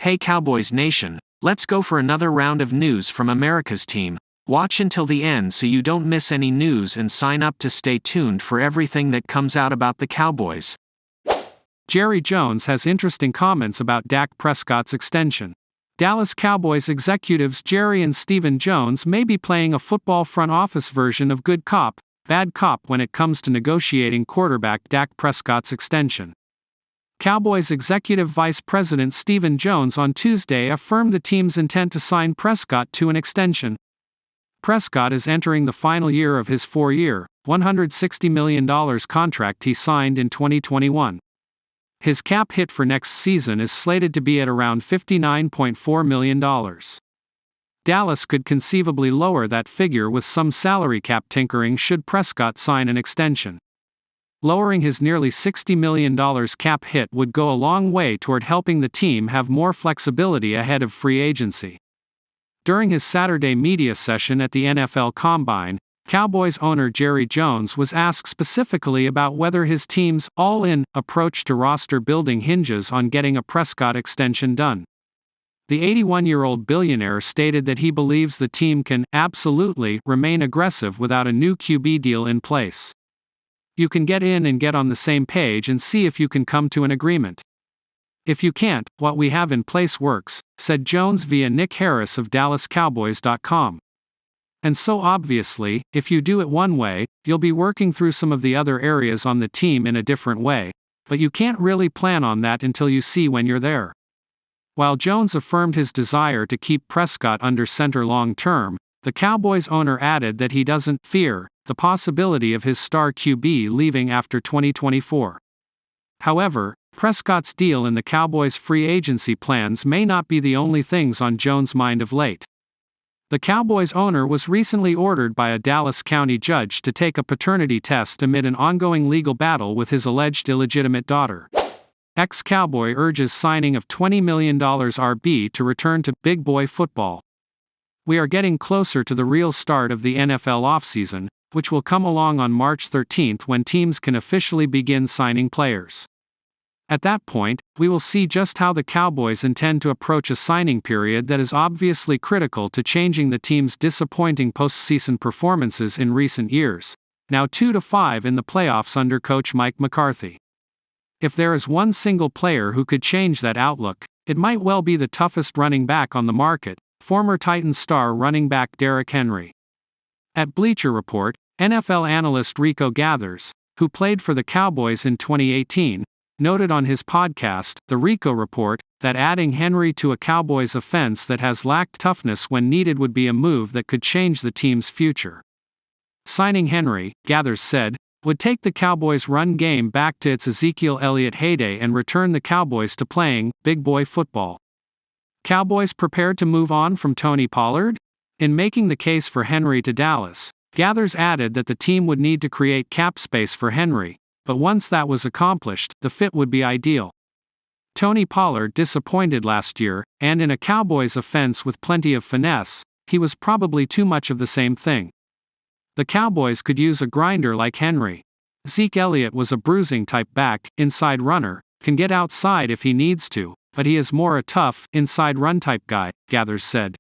Hey Cowboys Nation, let's go for another round of news from America's team. Watch until the end so you don't miss any news and sign up to stay tuned for everything that comes out about the Cowboys. Jerry Jones has interesting comments about Dak Prescott's extension. Dallas Cowboys executives Jerry and Stephen Jones may be playing a football front office version of good cop, bad cop when it comes to negotiating quarterback Dak Prescott's extension. Cowboys Executive Vice President Stephen Jones on Tuesday affirmed the team's intent to sign Prescott to an extension. Prescott is entering the final year of his four-year, $160 million contract he signed in 2021. His cap hit for next season is slated to be at around $59.4 million. Dallas could conceivably lower that figure with some salary cap tinkering should Prescott sign an extension. Lowering his nearly $60 million cap hit would go a long way toward helping the team have more flexibility ahead of free agency. During his Saturday media session at the NFL Combine, Cowboys owner Jerry Jones was asked specifically about whether his team's all-in approach to roster building hinges on getting a Prescott extension done. The 81-year-old billionaire stated that he believes the team can absolutely remain aggressive without a new QB deal in place. You can get in and get on the same page and see if you can come to an agreement. If you can't, what we have in place works, said Jones via Nick Harris of DallasCowboys.com. And so obviously, if you do it one way, you'll be working through some of the other areas on the team in a different way, but you can't really plan on that until you see when you're there. While Jones affirmed his desire to keep Prescott under center long-term, the Cowboys owner added that he doesn't fear the possibility of his star QB leaving after 2024. However, Prescott's deal and the Cowboys' free agency plans may not be the only things on Jones' mind of late. The Cowboys owner was recently ordered by a Dallas County judge to take a paternity test amid an ongoing legal battle with his alleged illegitimate daughter. ExCowboy urges signing of $20 million RB to return to big boy football. We are getting closer to the real start of the NFL offseason, which will come along on March 13th when teams can officially begin signing players. At that point, we will see just how the Cowboys intend to approach a signing period that is obviously critical to changing the team's disappointing postseason performances in recent years, now 2-5 in the playoffs under coach Mike McCarthy. If there is one single player who could change that outlook, it might well be the toughest running back on the market, former Titans star running back Derrick Henry. At Bleacher Report, NFL analyst Rico Gathers, who played for the Cowboys in 2018, noted on his podcast, The Rico Report, that adding Henry to a Cowboys offense that has lacked toughness when needed would be a move that could change the team's future. Signing Henry, Gathers said, would take the Cowboys' run game back to its Ezekiel Elliott heyday and return the Cowboys to playing big boy football. Cowboys prepared to move on from Tony Pollard? In making the case for Henry to Dallas, Gathers added that the team would need to create cap space for Henry, but once that was accomplished, the fit would be ideal. Tony Pollard disappointed last year, and in a Cowboys offense with plenty of finesse, he was probably too much of the same thing. The Cowboys could use a grinder like Henry. Zeke Elliott was a bruising-type back, inside runner, can get outside if he needs to, but he is more a tough, inside run-type guy, Gathers said.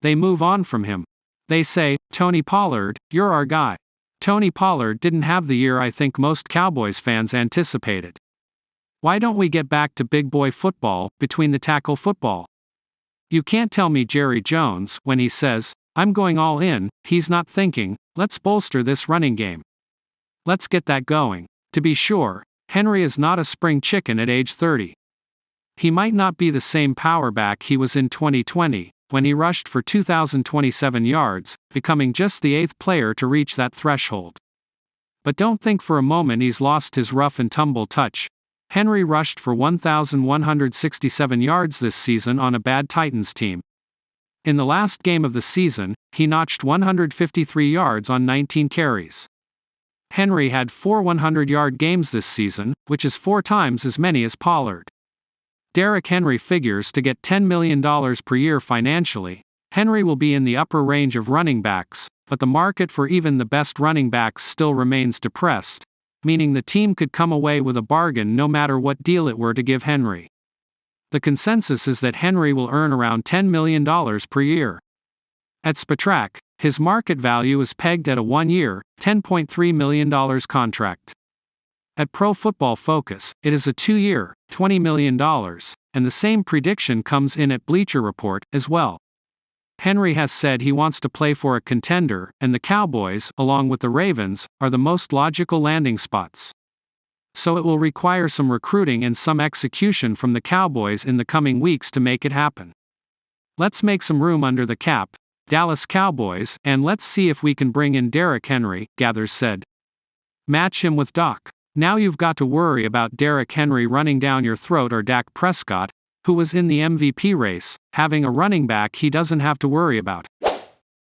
They move on from him. They say, Tony Pollard, you're our guy. Tony Pollard didn't have the year I think most Cowboys fans anticipated. Why don't we get back to big boy football, between the tackle football? You can't tell me Jerry Jones, when he says, I'm going all in, he's not thinking, let's bolster this running game. Let's get that going. To be sure, Henry is not a spring chicken at age 30. He might not be the same power back he was in 2020, when he rushed for 2,027 yards, becoming just the 8th player to reach that threshold. But don't think for a moment he's lost his rough and tumble touch. Henry rushed for 1,167 yards this season on a bad Titans team. In the last game of the season, he notched 153 yards on 19 carries. Henry had 4 100-yard games this season, which is 4 times as many as Pollard. Derrick Henry figures to get $10 million per year financially. Henry will be in the upper range of running backs, but the market for even the best running backs still remains depressed, meaning the team could come away with a bargain no matter what deal it were to give Henry. The consensus is that Henry will earn around $10 million per year. At Spotrac, his market value is pegged at a 1-year, $10.3 million contract. At Pro Football Focus, it is a 2-year, $20 million, and the same prediction comes in at Bleacher Report as well. Henry has said he wants to play for a contender, and the Cowboys, along with the Ravens, are the most logical landing spots. So it will require some recruiting and some execution from the Cowboys in the coming weeks to make it happen. Let's make some room under the cap, Dallas Cowboys, and let's see if we can bring in Derrick Henry, Gathers said. Match him with Doc. Now you've got to worry about Derrick Henry running down your throat or Dak Prescott, who was in the MVP race, having a running back he doesn't have to worry about.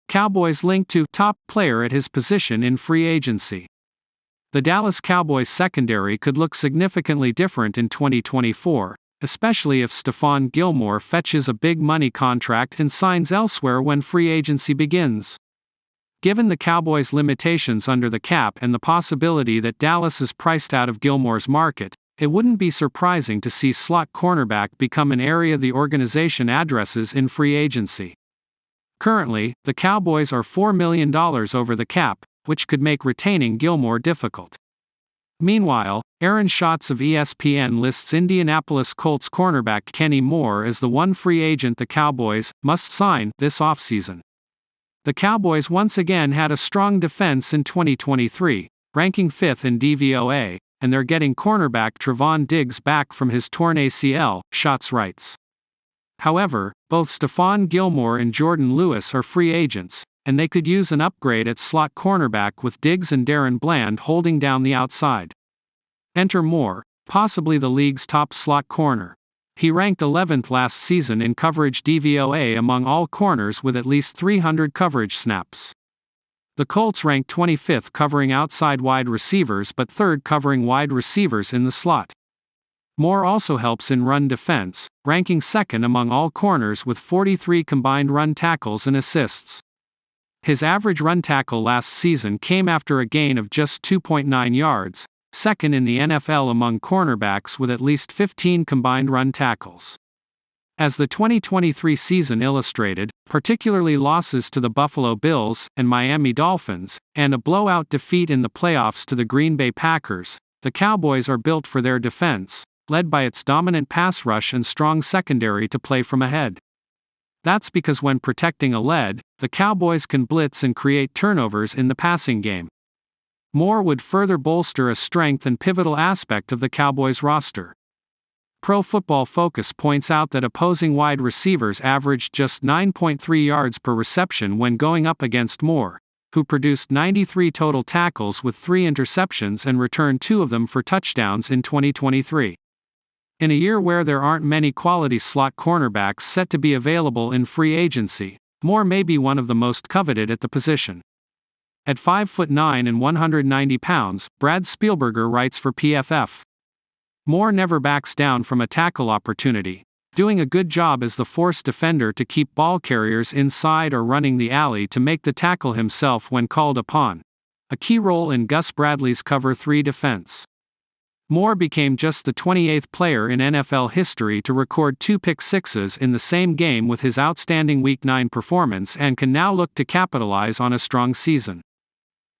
Cowboys linked to top player at his position in free agency. The Dallas Cowboys secondary could look significantly different in 2024, especially if Stephon Gilmore fetches a big money contract and signs elsewhere when free agency begins. Given the Cowboys' limitations under the cap and the possibility that Dallas is priced out of Gilmore's market, it wouldn't be surprising to see slot cornerback become an area the organization addresses in free agency. Currently, the Cowboys are $4 million over the cap, which could make retaining Gilmore difficult. Meanwhile, Aaron Schatz of ESPN lists Indianapolis Colts cornerback Kenny Moore as the one free agent the Cowboys must sign this offseason. The Cowboys once again had a strong defense in 2023, ranking 5th in DVOA, and they're getting cornerback Trevon Diggs back from his torn ACL, Schatz writes. However, both Stephon Gilmore and Jordan Lewis are free agents, and they could use an upgrade at slot cornerback with Diggs and Darren Bland holding down the outside. Enter Moore, possibly the league's top slot corner. He ranked 11th last season in coverage DVOA among all corners with at least 300 coverage snaps. The Colts ranked 25th covering outside wide receivers but 3rd covering wide receivers in the slot. Moore also helps in run defense, ranking 2nd among all corners with 43 combined run tackles and assists. His average run tackle last season came after a gain of just 2.9 yards, 2nd in the NFL among cornerbacks with at least 15 combined run tackles. As the 2023 season illustrated, particularly losses to the Buffalo Bills and Miami Dolphins, and a blowout defeat in the playoffs to the Green Bay Packers, the Cowboys are built for their defense, led by its dominant pass rush and strong secondary to play from ahead. That's because when protecting a lead, the Cowboys can blitz and create turnovers in the passing game. Moore would further bolster a strength and pivotal aspect of the Cowboys roster. Pro Football Focus points out that opposing wide receivers averaged just 9.3 yards per reception when going up against Moore, who produced 93 total tackles with 3 interceptions and returned 2 of them for touchdowns in 2023. In a year where there aren't many quality slot cornerbacks set to be available in free agency, Moore may be one of the most coveted at the position. At 5'9" and 190 pounds, Brad Spielberger writes for PFF. Moore never backs down from a tackle opportunity, doing a good job as the force defender to keep ball carriers inside or running the alley to make the tackle himself when called upon. A key role in Gus Bradley's cover 3 defense. Moore became just the 28th player in NFL history to record 2 pick-sixes in the same game with his outstanding Week 9 performance and can now look to capitalize on a strong season.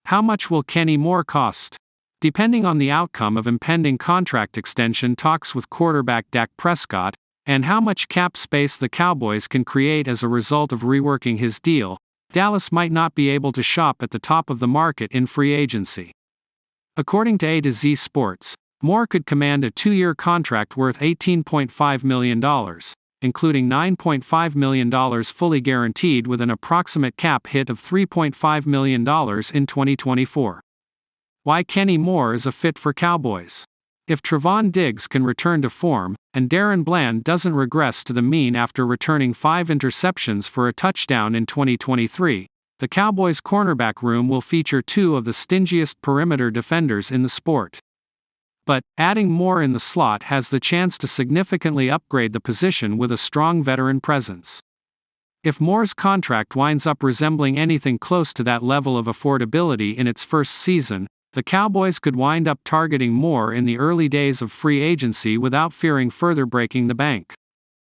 How much will Kenny Moore cost? Depending on the outcome of impending contract extension talks with quarterback Dak Prescott, and how much cap space the Cowboys can create as a result of reworking his deal, Dallas might not be able to shop at the top of the market in free agency. According to A to Z Sports, Moore could command a 2-year contract worth $18.5 million, including $9.5 million fully guaranteed with an approximate cap hit of $3.5 million in 2024. Why Kenny Moore is a fit for Cowboys? If Trevon Diggs can return to form, and Darren Bland doesn't regress to the mean after returning 5 interceptions for a touchdown in 2023, the Cowboys' cornerback room will feature 2 of the stingiest perimeter defenders in the sport. But, adding Moore in the slot has the chance to significantly upgrade the position with a strong veteran presence. If Moore's contract winds up resembling anything close to that level of affordability in its first season, the Cowboys could wind up targeting Moore in the early days of free agency without fearing further breaking the bank.